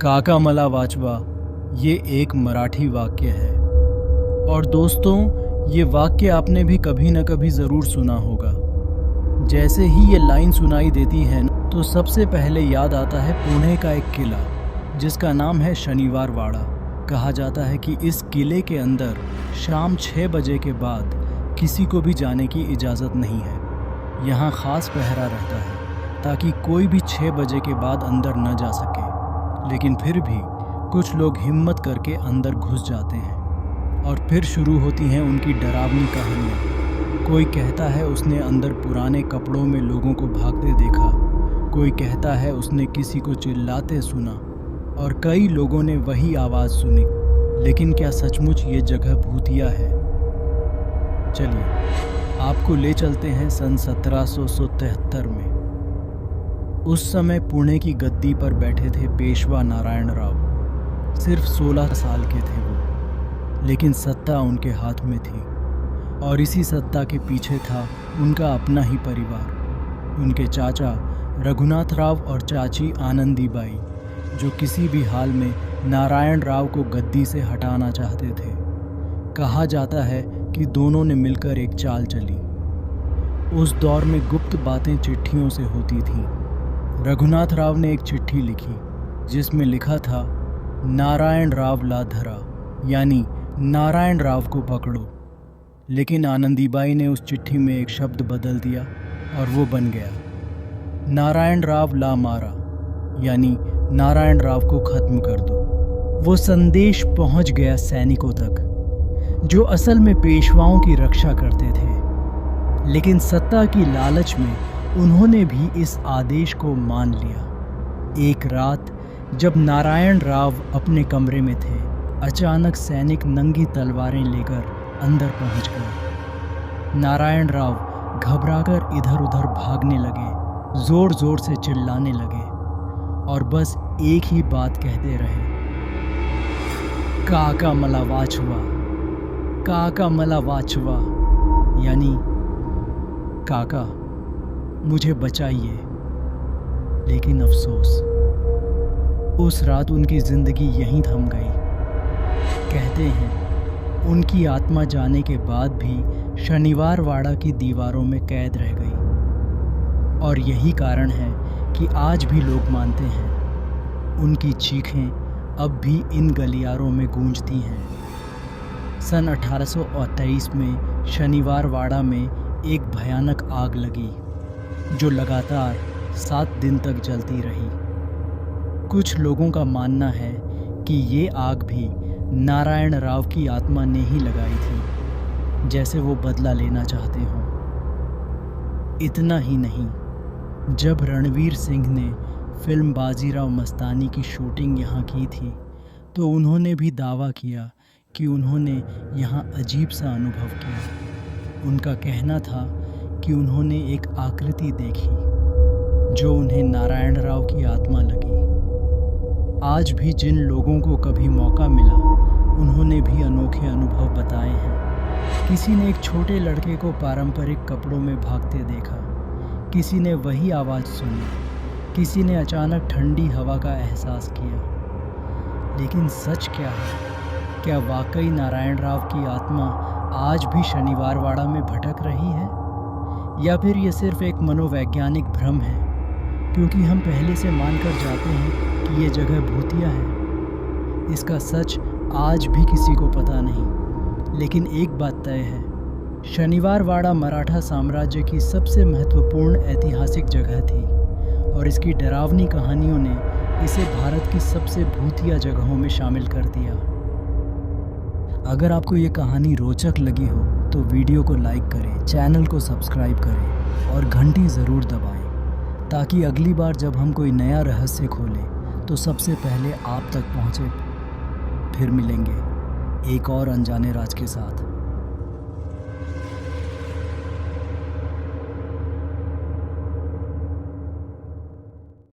काका मला वाचवा ये एक मराठी वाक्य है। और दोस्तों, ये वाक्य आपने भी कभी न कभी ज़रूर सुना होगा। जैसे ही ये लाइन सुनाई देती है तो सबसे पहले याद आता है पुणे का एक किला जिसका नाम है शनिवार वाड़ा। कहा जाता है कि इस किले के अंदर शाम 6 बजे के बाद किसी को भी जाने की इजाज़त नहीं है। यहाँ ख़ास पहरा रहता है ताकि कोई भी 6 बजे के बाद अंदर न जा सके। लेकिन फिर भी कुछ लोग हिम्मत करके अंदर घुस जाते हैं और फिर शुरू होती हैं उनकी डरावनी कहानियाँ। कोई कहता है उसने अंदर पुराने कपड़ों में लोगों को भागते देखा, कोई कहता है उसने किसी को चिल्लाते सुना और कई लोगों ने वही आवाज़ सुनी। लेकिन क्या सचमुच ये जगह भूतिया है? चलिए आपको ले चलते हैं सन 1773 में। उस समय पुणे की गद्दी पर बैठे थे पेशवा नारायण राव। सिर्फ 16 साल के थे वो, लेकिन सत्ता उनके हाथ में थी और इसी सत्ता के पीछे था उनका अपना ही परिवार। उनके चाचा रघुनाथ राव और चाची आनंदीबाई, जो किसी भी हाल में नारायण राव को गद्दी से हटाना चाहते थे। कहा जाता है कि दोनों ने मिलकर एक चाल चली। उस दौर में गुप्त बातें चिट्ठियों से होती थीं। रघुनाथ राव ने एक चिट्ठी लिखी जिसमें लिखा था, नारायण राव ला धरा, यानी नारायण राव को पकड़ो। लेकिन आनंदीबाई ने उस चिट्ठी में एक शब्द बदल दिया और वो बन गया नारायण राव ला मारा, यानी नारायण राव को खत्म कर दो। वो संदेश पहुंच गया सैनिकों तक जो असल में पेशवाओं की रक्षा करते थे। लेकिन सत्ता की लालच में उन्होंने भी इस आदेश को मान लिया। एक रात जब नारायण राव अपने कमरे में थे, अचानक सैनिक नंगी तलवारें लेकर अंदर पहुंच गए। नारायण राव घबराकर इधर उधर भागने लगे, जोर जोर से चिल्लाने लगे और बस एक ही बात कहते रहे, काका मला वाचवा, काका मला वाचवा, यानी काका मुझे बचाइए। लेकिन अफसोस, उस रात उनकी जिंदगी यहीं थम गई। कहते हैं उनकी आत्मा जाने के बाद भी शनिवार वाड़ा की दीवारों में कैद रह गई। और यही कारण है कि आज भी लोग मानते हैं उनकी चीखें अब भी इन गलियारों में गूंजती हैं। सन 1823 में शनिवार वाड़ा में एक भयानक आग लगी जो लगातार 7 दिन तक जलती रही। कुछ लोगों का मानना है कि ये आग भी नारायण राव की आत्मा ने ही लगाई थी, जैसे वो बदला लेना चाहते हों। इतना ही नहीं, जब रणवीर सिंह ने फिल्म बाजीराव मस्तानी की शूटिंग यहाँ की थी तो उन्होंने भी दावा किया कि उन्होंने यहाँ अजीब सा अनुभव किया। उनका कहना था कि उन्होंने एक आकृति देखी जो उन्हें नारायण राव की आत्मा लगी। आज भी जिन लोगों को कभी मौका मिला उन्होंने भी अनोखे अनुभव बताए हैं। किसी ने एक छोटे लड़के को पारंपरिक कपड़ों में भागते देखा, किसी ने वही आवाज़ सुनी, किसी ने अचानक ठंडी हवा का एहसास किया। लेकिन सच क्या है? क्या वाकई नारायण राव की आत्मा आज भी शनिवार वाड़ा में भटक रही है, या फिर ये सिर्फ एक मनोवैज्ञानिक भ्रम है क्योंकि हम पहले से मानकर जाते हैं कि ये जगह भूतिया है? इसका सच आज भी किसी को पता नहीं। लेकिन एक बात तय है, शनिवार वाड़ा मराठा साम्राज्य की सबसे महत्वपूर्ण ऐतिहासिक जगह थी और इसकी डरावनी कहानियों ने इसे भारत की सबसे भूतिया जगहों में शामिल कर दिया। अगर आपको ये कहानी रोचक लगी हो तो वीडियो को लाइक करें, चैनल को सब्सक्राइब करें और घंटी ज़रूर दबाएं ताकि अगली बार जब हम कोई नया रहस्य खोलें तो सबसे पहले आप तक पहुँचे। फिर मिलेंगे एक और अनजाने राज के साथ।